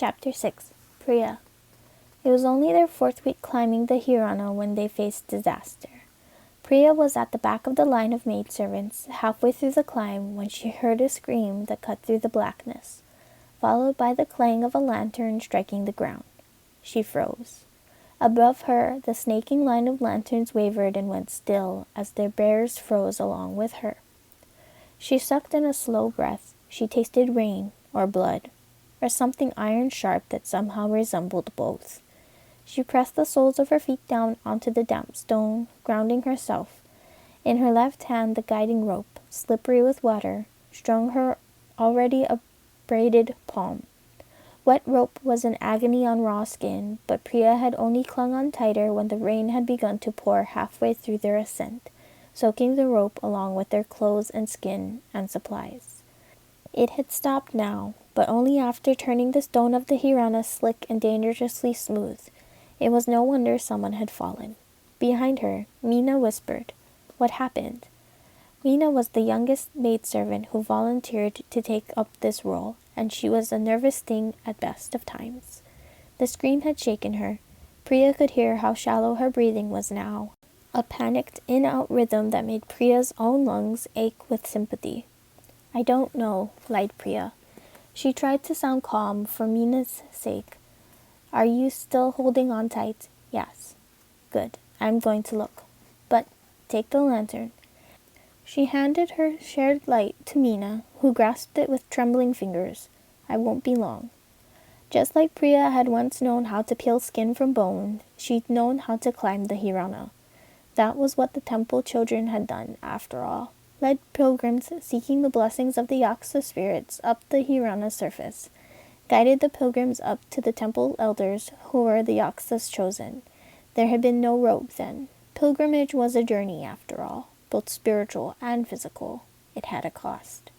Chapter 6. Priya. It was only their fourth week climbing the Hirana when they faced disaster. Priya was at the back of the line of maidservants, halfway through the climb, when she heard a scream that cut through the blackness, followed by the clang of a lantern striking the ground. She froze. Above her, the snaking line of lanterns wavered and went still as their bearers froze along with her. She sucked in a slow breath. She tasted rain, or blood, or something iron-sharp that somehow resembled both. She pressed the soles of her feet down onto the damp stone, grounding herself. In her left hand the guiding rope, slippery with water, strung her already abraded palm. Wet rope was an agony on raw skin, but Priya had only clung on tighter when the rain had begun to pour halfway through their ascent, soaking the rope along with their clothes and skin and supplies. It had stopped now, but only after turning the stone of the Hirana slick and dangerously smooth. It was no wonder someone had fallen. Behind her, Meena whispered, "What happened?" Meena was the youngest maidservant who volunteered to take up this role, and she was a nervous thing at best of times. The scream had shaken her. Priya could hear how shallow her breathing was now, a panicked in-out rhythm that made Priya's own lungs ache with sympathy. "I don't know," lied Priya. She tried to sound calm for Meena's sake. "Are you still holding on tight?" "Yes." "Good. I'm going to look. But take the lantern." She handed her shared light to Meena, who grasped it with trembling fingers. "I won't be long." Just like Priya had once known how to peel skin from bone, she'd known how to climb the Hirana. That was what the temple children had done, after all. Led pilgrims seeking the blessings of the Yaksa spirits up the Hirana surface, guided the pilgrims up to the temple elders who were the Yaksa's chosen. There had been no rope then. Pilgrimage was a journey, after all, both spiritual and physical. It had a cost.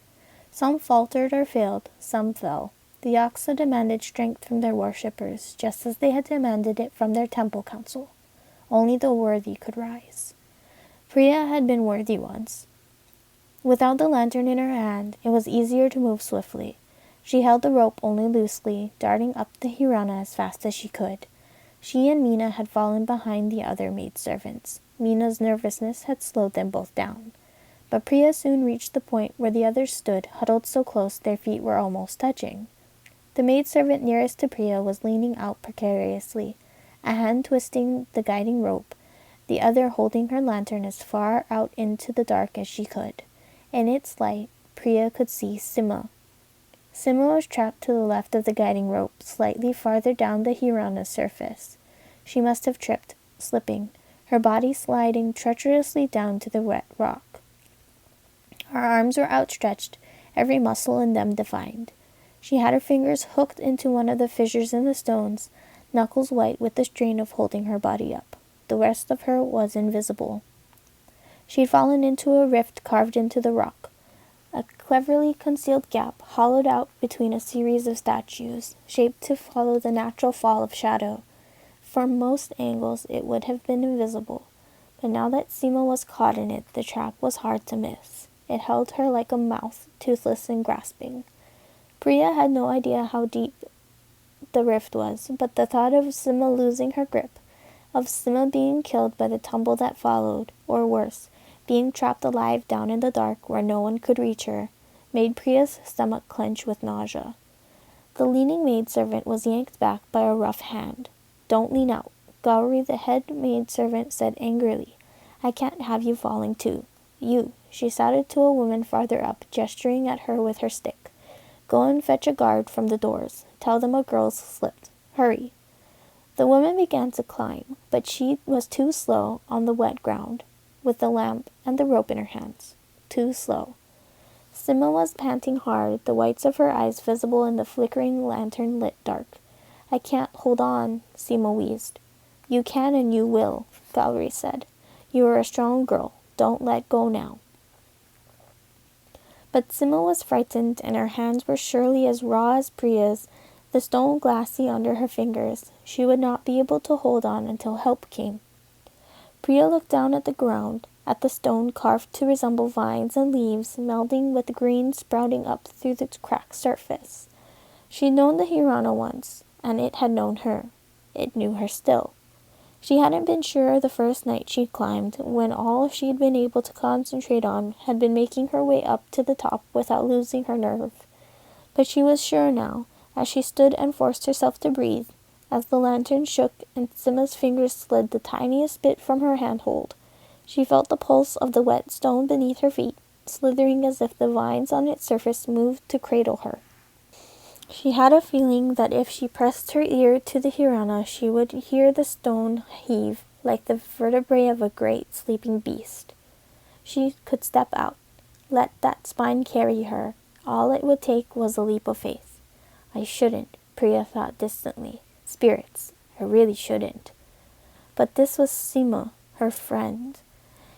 Some faltered or failed, some fell. The Yaksa demanded strength from their worshippers, just as they had demanded it from their temple council. Only the worthy could rise. Priya had been worthy once. Without the lantern in her hand, it was easier to move swiftly. She held the rope only loosely, darting up the Hirana as fast as she could. She and Meena had fallen behind the other maidservants. Meena's nervousness had slowed them both down. But Priya soon reached the point where the others stood, huddled so close their feet were almost touching. The maidservant nearest to Priya was leaning out precariously, a hand twisting the guiding rope, the other holding her lantern as far out into the dark as she could. In its light, Priya could see Sima. Sima was trapped to the left of the guiding rope, slightly farther down the Hirana's surface. She must have tripped, slipping, her body sliding treacherously down to the wet rock. Her arms were outstretched, every muscle in them defined. She had her fingers hooked into one of the fissures in the stones, knuckles white with the strain of holding her body up. The rest of her was invisible. She'd fallen into a rift carved into the rock, a cleverly concealed gap hollowed out between a series of statues, shaped to follow the natural fall of shadow. From most angles it would have been invisible, but now that Sima was caught in it, the trap was hard to miss. It held her like a mouth, toothless and grasping. Priya had no idea how deep the rift was, but the thought of Sima losing her grip, of Sima being killed by the tumble that followed, or worse, being trapped alive down in the dark where no one could reach her, made Priya's stomach clench with nausea. The leaning maidservant was yanked back by a rough hand. "Don't lean out," Gauri, the head maidservant, said angrily. "I can't have you falling too. You," she shouted to a woman farther up, gesturing at her with her stick. "Go and fetch a guard from the doors. Tell them a girl's slipped. Hurry." The woman began to climb, but she was too slow on the wet ground, with the lamp and the rope in her hands. Too slow. Sima was panting hard, the whites of her eyes visible in the flickering lantern-lit dark. "I can't hold on," Sima wheezed. "You can and you will," Gauri said. "You are a strong girl. Don't let go now." But Sima was frightened, and her hands were surely as raw as Priya's, the stone glassy under her fingers. She would not be able to hold on until help came. Priya looked down at the ground, at the stone carved to resemble vines and leaves, melding with the green sprouting up through the cracked surface. She'd known the Hirana once, and it had known her. It knew her still. She hadn't been sure the first night she climbed, when all she'd been able to concentrate on had been making her way up to the top without losing her nerve. But she was sure now, as she stood and forced herself to breathe, as the lantern shook and Simma's fingers slid the tiniest bit from her handhold. She felt the pulse of the wet stone beneath her feet, slithering as if the vines on its surface moved to cradle her. She had a feeling that if she pressed her ear to the Hirana, she would hear the stone heave like the vertebrae of a great sleeping beast. She could step out, let that spine carry her. All it would take was a leap of faith. I shouldn't, Priya thought distantly. Spirits, I really shouldn't. But this was Sima, her friend.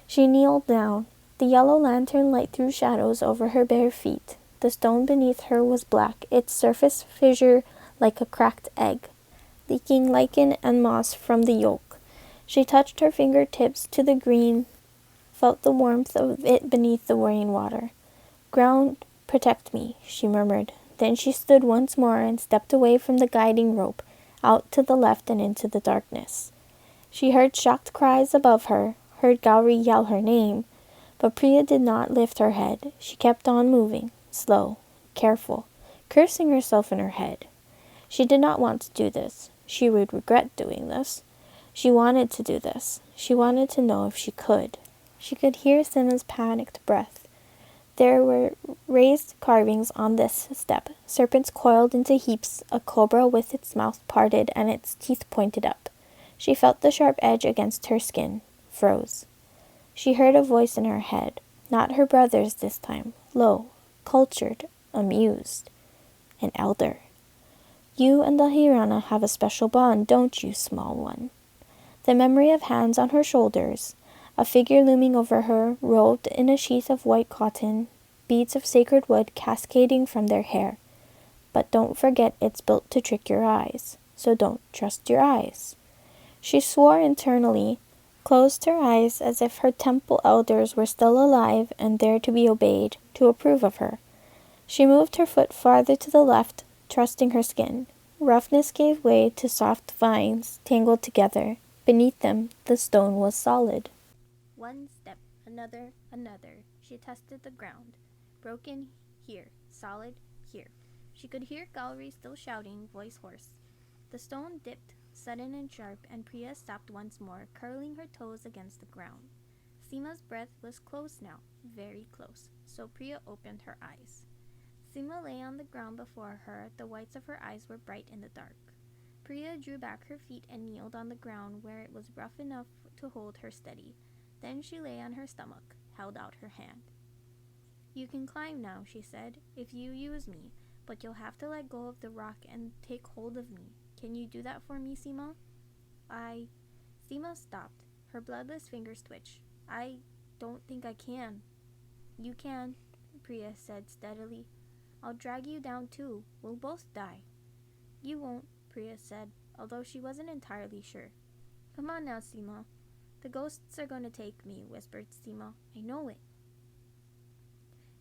She kneeled down. The yellow lantern light threw shadows over her bare feet. The stone beneath her was black, its surface fissure like a cracked egg, leaking lichen and moss from the yolk. She touched her fingertips to the green, felt the warmth of it beneath the rainwater. Ground, protect me, she murmured. Then she stood once more and stepped away from the guiding rope, out to the left and into the darkness. She heard shocked cries above her, heard Gauri yell her name, but Priya did not lift her head. She kept on moving, slow, careful, cursing herself in her head. She did not want to do this. She would regret doing this. She wanted to do this. She wanted to know if she could. She could hear Sima's panicked breath. There were raised carvings on this step, serpents coiled into heaps, a cobra with its mouth parted and its teeth pointed up. She felt the sharp edge against her skin, froze. She heard a voice in her head, not her brother's this time, low, cultured, amused. An elder. You and the Hirana have a special bond, don't you, small one? The memory of hands on her shoulders, a figure looming over her, robed in a sheath of white cotton, beads of sacred wood cascading from their hair. But don't forget it's built to trick your eyes, so don't trust your eyes. She swore internally, closed her eyes as if her temple elders were still alive and there to be obeyed, to approve of her. She moved her foot farther to the left, trusting her skin. Roughness gave way to soft vines, tangled together. Beneath them, the stone was solid. One step, another. She tested the ground. Broken here, solid here. She could hear Gauri still shouting, voice hoarse. The stone dipped, sudden and sharp, and Priya stopped once more, curling her toes against the ground. Seema's breath was close now, very close, so Priya opened her eyes. Seema lay on the ground before her. The whites of her eyes were bright in the dark. Priya drew back her feet and kneeled on the ground where it was rough enough to hold her steady. Then she lay on her stomach, held out her hand. You can climb now, she said, if you use me, but you'll have to let go of the rock and take hold of me. Can you do that for me, Seema? Seema stopped. Her bloodless fingers twitched. I don't think I can. You can, Priya said steadily. I'll drag you down too. We'll both die. You won't, Priya said, although she wasn't entirely sure. Come on now, Seema. The ghosts are going to take me, whispered Seema. I know it.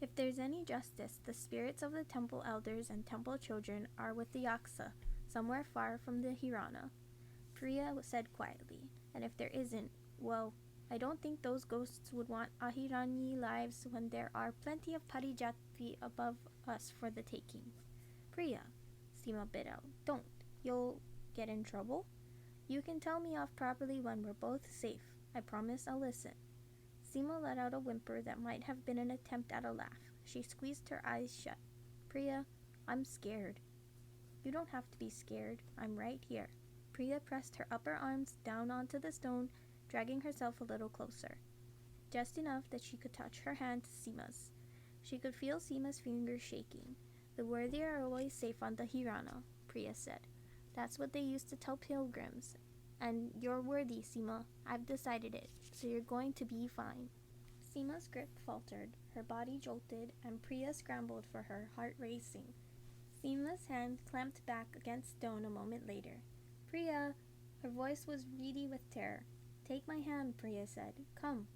If there's any justice, the spirits of the temple elders and temple children are with the Yaksa, somewhere far from the Hirana, Priya said quietly. And if there isn't, well, I don't think those ghosts would want Ahirani lives when there are plenty of Parijati above us for the taking. Priya, Seema bit out, don't. You'll get in trouble? You can tell me off properly when we're both safe. I promise I'll listen. Seema let out a whimper that might have been an attempt at a laugh. She squeezed her eyes shut. Priya, I'm scared. You don't have to be scared. I'm right here. Priya pressed her upper arms down onto the stone, dragging herself a little closer. Just enough that she could touch her hand to Seema's. She could feel Seema's fingers shaking. The worthy are always safe on the Hirana, Priya said. That's what they used to tell pilgrims. And you're worthy, Seema. I've decided it, so you're going to be fine. Seema's grip faltered, her body jolted, and Priya scrambled for her, heart racing. Seema's hand clamped back against stone a moment later. Priya! Her voice was reedy with terror. Take my hand, Priya said. Come.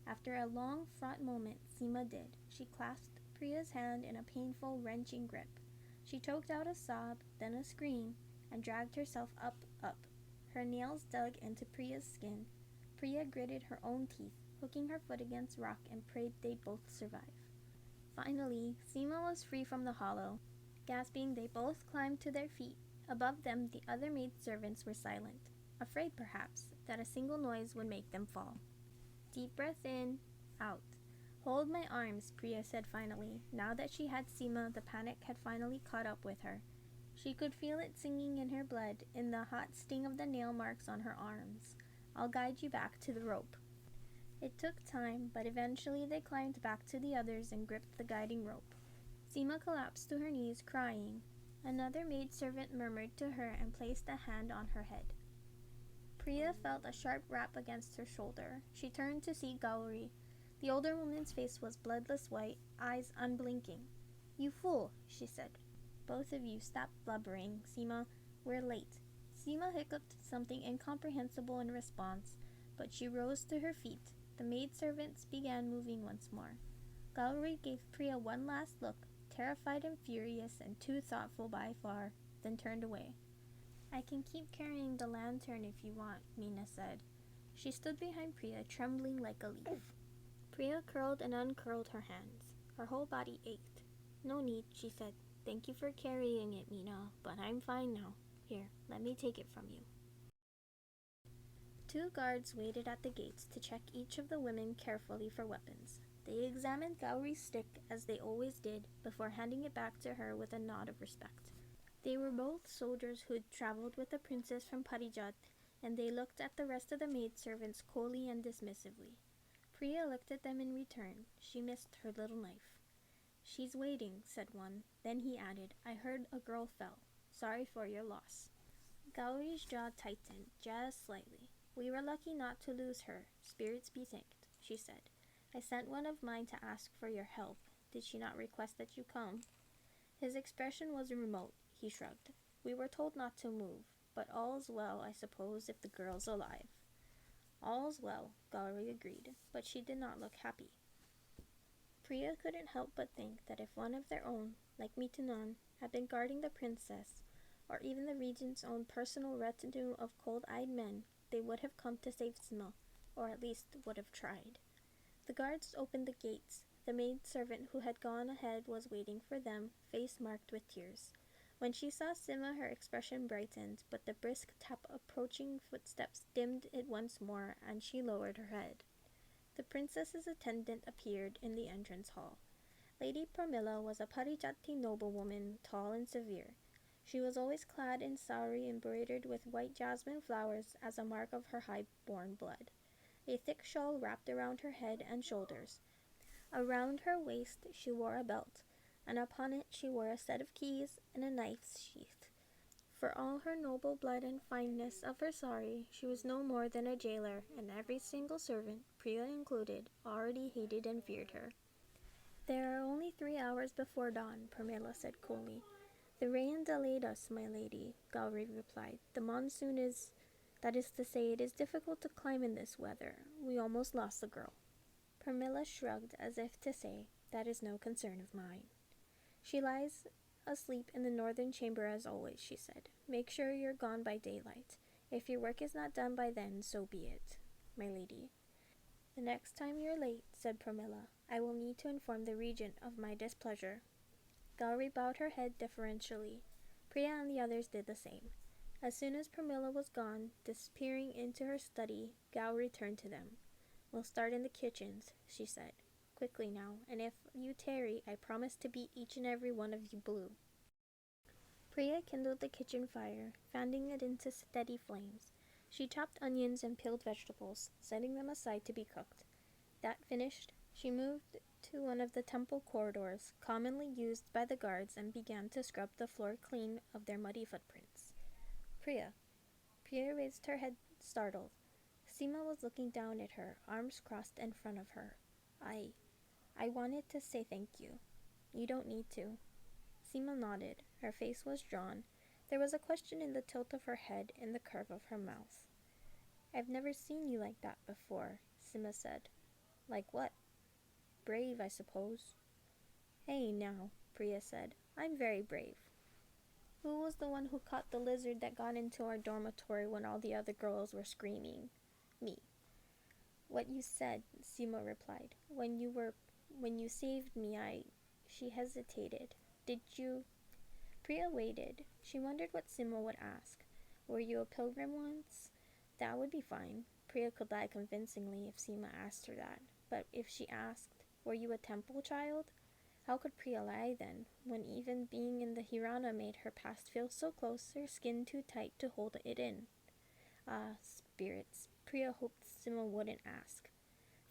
After a long, fraught moment, Seema did. She clasped Priya's hand in a painful, wrenching grip. She choked out a sob, then a scream, and dragged herself up. Her nails dug into Priya's skin. Priya gritted her own teeth, hooking her foot against rock, and prayed they'd both survive. Finally, Seema was free from the hollow. Gasping, they both climbed to their feet. Above them, the other maidservants were silent, afraid perhaps that a single noise would make them fall. Deep breath in, out. Hold my arms, Priya said finally. Now that she had Seema, the panic had finally caught up with her. She could feel it singing in her blood, in the hot sting of the nail marks on her arms. I'll guide you back to the rope. It took time, but eventually they climbed back to the others and gripped the guiding rope. Seema collapsed to her knees, crying. Another maidservant murmured to her and placed a hand on her head. Priya felt a sharp rap against her shoulder. She turned to see Gauri. The older woman's face was bloodless white, eyes unblinking. You fool, she said. Both of you stop blubbering, Seema. We're late. Seema hiccuped something incomprehensible in response, but she rose to her feet. The maidservants began moving once more. Gauri gave Priya one last look, terrified and furious and too thoughtful by far, then turned away. I can keep carrying the lantern if you want, Meena said. She stood behind Priya, trembling like a leaf. Priya curled and uncurled her hands. Her whole body ached. No need, she said. Thank you for carrying it, Meena, but I'm fine now. Here, let me take it from you. Two guards waited at the gates to check each of the women carefully for weapons. They examined Gauri's stick, as they always did, before handing it back to her with a nod of respect. They were both soldiers who'd traveled with the princess from Parijat, and they looked at the rest of the maidservants coldly and dismissively. Priya looked at them in return. She missed her little knife. She's waiting, said one. Then he added, I heard a girl fell. Sorry for your loss. Gauri's jaw tightened, just slightly. We were lucky not to lose her. Spirits be thanked, she said. I sent one of mine to ask for your help. Did she not request that you come? His expression was remote. He shrugged. We were told not to move, but all's well, I suppose, if the girl's alive. All's well, Gauri agreed, but she did not look happy. Priya couldn't help but think that if one of their own, like Mitunan, had been guarding the princess, or even the regent's own personal retinue of cold-eyed men, they would have come to save Seema, or at least would have tried. The guards opened the gates. The maidservant who had gone ahead was waiting for them, face marked with tears. When she saw Seema, her expression brightened, but the brisk tap of approaching footsteps dimmed it once more, and she lowered her head. The princess's attendant appeared in the entrance hall. Lady Pramila was a Parijati noblewoman, tall and severe. She was always clad in sari embroidered with white jasmine flowers as a mark of her high-born blood. A thick shawl wrapped around her head and shoulders. Around her waist she wore a belt, and upon it she wore a set of keys and a knife's sheath. For all her noble blood and fineness of her sari, she was no more than a jailer, and every single servant, Priya included, already hated and feared her. There are only 3 hours before dawn, Pramila said coolly. The rain delayed us, my lady, Gauri replied. The monsoon that is to say, it is difficult to climb in this weather. We almost lost the girl. Pramila shrugged as if to say, that is no concern of mine. She lies asleep in the northern chamber as always, she said. Make sure you're gone by daylight. If your work is not done by then, so be it, my lady. The next time you're late, said Pramila, I will need to inform the regent of my displeasure. Gauri bowed her head deferentially. Priya and the others did the same. As soon as Pramila was gone, disappearing into her study, Gauri turned to them. We'll start in the kitchens, she said. Quickly now, and if you tarry, I promise to beat each and every one of you blue. Priya kindled the kitchen fire, fanning it into steady flames. She chopped onions and peeled vegetables, setting them aside to be cooked. That finished, she moved to one of the temple corridors, commonly used by the guards, and began to scrub the floor clean of their muddy footprints. Priya raised her head, startled. Seema was looking down at her, arms crossed in front of her. I wanted to say thank you. You don't need to. Seema nodded. Her face was drawn. There was a question in the tilt of her head, in the curve of her mouth. I've never seen you like that before, Seema said. Like what? Brave, I suppose. Hey, now, Priya said. I'm very brave. Who was the one who caught the lizard that got into our dormitory when all the other girls were screaming? Me. What you said, Sima replied. When you saved me, She hesitated. Did you? Priya waited. She wondered what Sima would ask. Were you a pilgrim once? That would be fine. Priya could lie convincingly if Sima asked her that. But if she asked, were you a temple child? How could Priya lie then, when even being in the Hirana made her past feel so close, her skin too tight to hold it in? Ah, spirits. Priya hoped Sima wouldn't ask.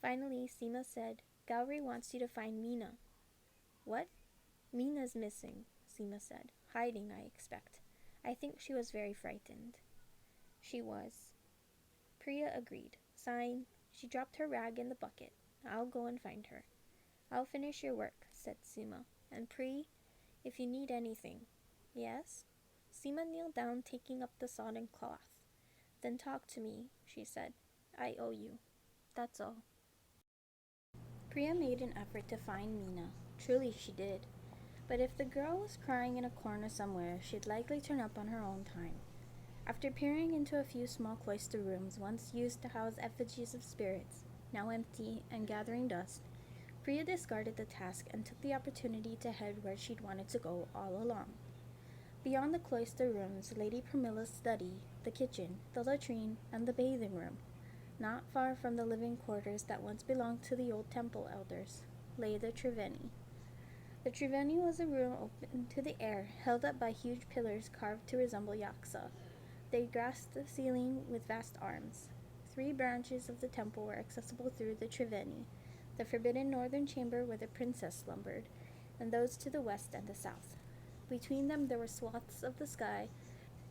Finally, Sima said, Gowri wants you to find Meena. What? Meena's missing, Sima said. Hiding, I expect. I think she was very frightened. She was. Priya agreed. Sighing, she dropped her rag in the bucket. I'll go and find her. I'll finish your work, said Sima. And Pri, if you need anything. Yes? Sima kneeled down, taking up the sodden cloth. Then talk to me, she said. I owe you. That's all. Priya made an effort to find Meena. Truly she did. But if the girl was crying in a corner somewhere, she'd likely turn up on her own time. After peering into a few small cloister rooms once used to house effigies of spirits, now empty and gathering dust, Priya discarded the task and took the opportunity to head where she'd wanted to go all along. Beyond the cloister rooms, Lady Pramila's study, the kitchen, the latrine, and the bathing room, not far from the living quarters that once belonged to the old temple elders, lay the Triveni. The Triveni was a room open to the air, held up by huge pillars carved to resemble yaksa. They grasped the ceiling with vast arms. 3 branches of the temple were accessible through the Triveni, the forbidden northern chamber where the princess slumbered, and those to the west and the south. Between them there were swaths of the sky,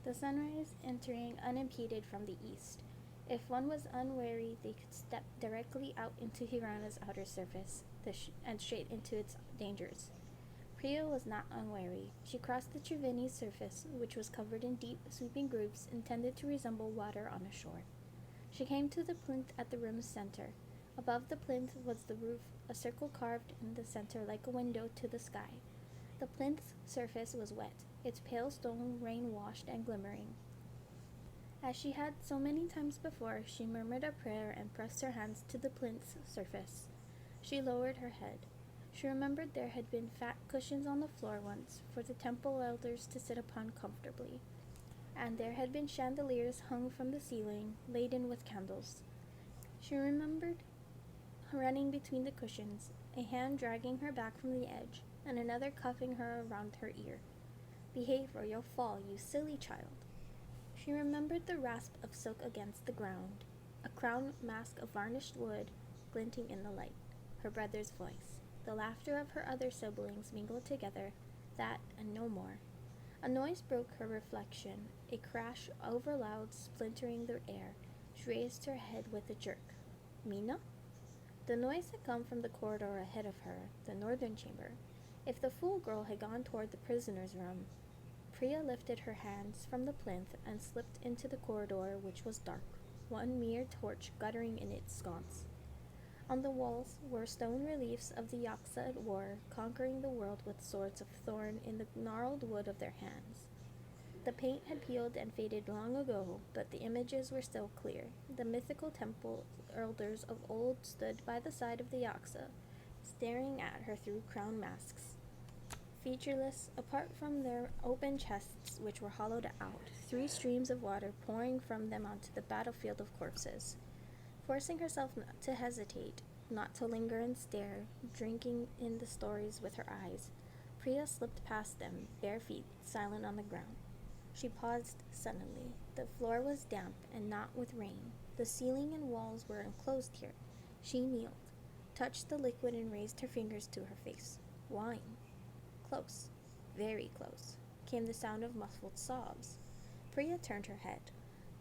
the sunrise entering unimpeded from the east. If one was unwary, they could step directly out into Hirana's outer surface, and straight into its dangers. Priya was not unwary. She crossed the Triveni's surface, which was covered in deep, sweeping grooves intended to resemble water on a shore. She came to the plinth at the room's center. Above the plinth was the roof, a circle carved in the center like a window to the sky. The plinth's surface was wet, its pale stone rain-washed and glimmering. As she had so many times before, she murmured a prayer and pressed her hands to the plinth's surface. She lowered her head. She remembered there had been fat cushions on the floor once for the temple elders to sit upon comfortably, and there had been chandeliers hung from the ceiling, laden with candles. She remembered running between the cushions, a hand dragging her back from the edge, and another cuffing her around her ear. Behave or you'll fall, you silly child. She remembered the rasp of silk against the ground, a crown mask of varnished wood glinting in the light, her brother's voice. The laughter of her other siblings mingled together, that and no more. A noise broke her reflection, a crash overloud splintering the air. She raised her head with a jerk. Meena? The noise had come from the corridor ahead of her, the northern chamber. If the fool girl had gone toward the prisoner's room, Priya lifted her hands from the plinth and slipped into the corridor, which was dark, one mere torch guttering in its sconce. On the walls were stone reliefs of the yaksa at war, conquering the world with swords of thorn in the gnarled wood of their hands. The paint had peeled and faded long ago, but the images were still clear. The mythical temple elders of old stood by the side of the yaksa, staring at her through crown masks. Featureless, apart from their open chests, which were hollowed out, 3 streams of water pouring from them onto the battlefield of corpses. Forcing herself not to hesitate, not to linger and stare, drinking in the stories with her eyes, Priya slipped past them, bare feet, silent on the ground. She paused suddenly. The floor was damp and not with rain. The ceiling and walls were enclosed here. She kneeled, touched the liquid and raised her fingers to her face. Wine. Close, very close, came the sound of muffled sobs. Priya turned her head.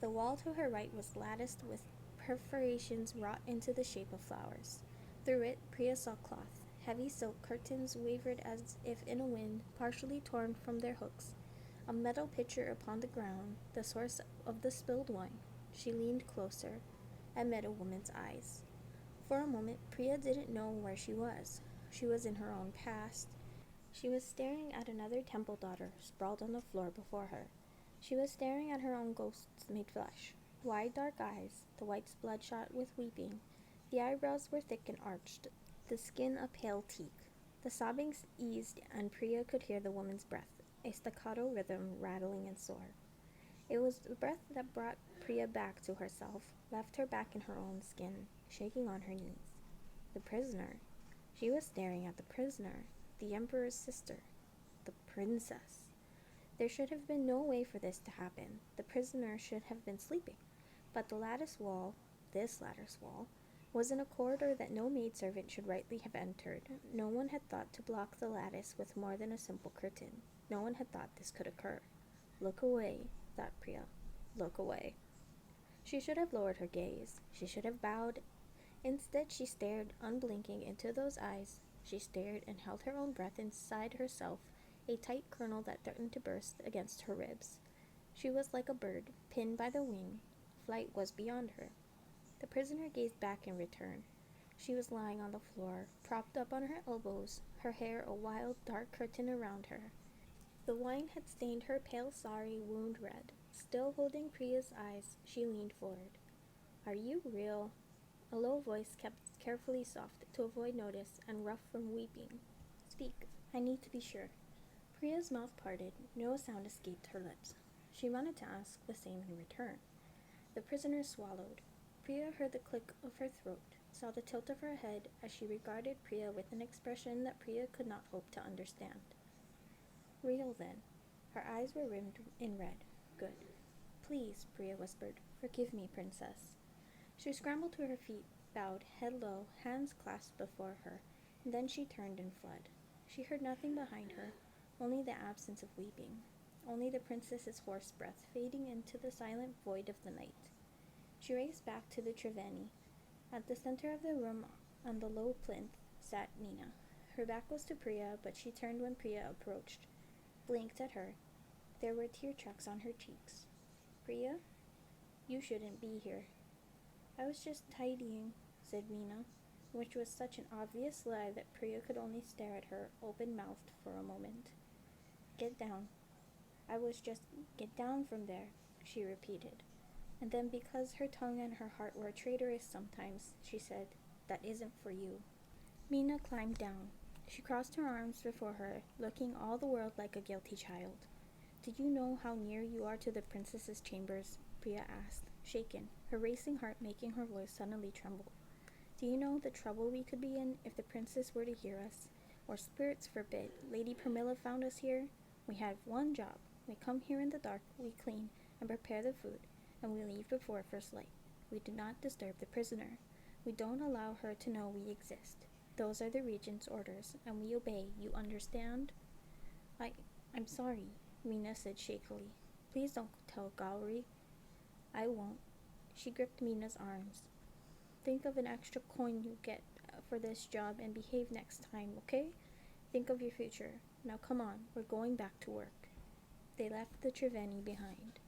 The wall to her right was latticed with perforations wrought into the shape of flowers. Through it, Priya saw cloth. Heavy silk curtains wavered as if in a wind, partially torn from their hooks. A metal pitcher upon the ground, the source of the spilled wine. She leaned closer and met a woman's eyes. For a moment, Priya didn't know where she was. She was in her own past, She was staring at another temple daughter sprawled on the floor before her. She was staring at her own ghosts made flesh. Wide dark eyes, the whites bloodshot with weeping. The eyebrows were thick and arched, the skin a pale teak. The sobbing eased, and Priya could hear the woman's breath, a staccato rhythm rattling and sore. It was the breath that brought Priya back to herself, left her back in her own skin, shaking on her knees. The prisoner. She was staring at the prisoner, the emperor's sister, the princess. There should have been no way for this to happen. The prisoner should have been sleeping. But the lattice wall, this lattice wall, was in a corridor that no maidservant should rightly have entered. No one had thought to block the lattice with more than a simple curtain. No one had thought this could occur. Look away, thought Priya. Look away. She should have lowered her gaze. She should have bowed. Instead, she stared, unblinking, into those eyes. She stared and held her own breath inside herself, a tight kernel that threatened to burst against her ribs. She was like a bird, pinned by the wing. Flight was beyond her. The prisoner gazed back in return. She was lying on the floor, propped up on her elbows, her hair a wild, dark curtain around her. The wine had stained her pale sari wound red. Still holding Priya's eyes, she leaned forward. Are you real? A low voice kept carefully soft to avoid notice and rough from weeping. Speak. I need to be sure. Priya's mouth parted. No sound escaped her lips. She wanted to ask the same in return. The prisoner swallowed. Priya heard the click of her throat, saw the tilt of her head as she regarded Priya with an expression that Priya could not hope to understand. Real, then. Her eyes were rimmed in red. Good. Please, Priya whispered. Forgive me, princess. She scrambled to her feet, bowed, head low, hands clasped before her, and then she turned and fled. She heard nothing behind her, only the absence of weeping, only the princess's hoarse breath fading into the silent void of the night. She raced back to the Triveni. At the center of the room, on the low plinth, sat Mina. Her back was to Priya, but she turned when Priya approached, blinked at her. There were tear tracks on her cheeks. Priya? You shouldn't be here. I was just tidying, said Mina, which was such an obvious lie that Priya could only stare at her, open-mouthed, for a moment. Get down. I was just, get down from there, she repeated. And then, because her tongue and her heart were traitorous sometimes, she said, that isn't for you. Mina climbed down. She crossed her arms before her, looking all the world like a guilty child. Do you know how near you are to the princess's chambers? Priya asked, shaken, her racing heart making her voice suddenly tremble. Do you know the trouble we could be in if the princess were to hear us? Or spirits forbid, Lady Pramila found us here? We have one job. We come here in the dark, we clean and prepare the food, and we leave before first light. We do not disturb the prisoner. We don't allow her to know we exist. Those are the regent's orders, and we obey, you understand? I'm sorry, Mina said shakily. Please don't tell Gauri. I won't. She gripped Mina's arms. Think of an extra coin you get for this job and behave next time, okay? Think of your future. Now come on, we're going back to work. They left the Triveni behind.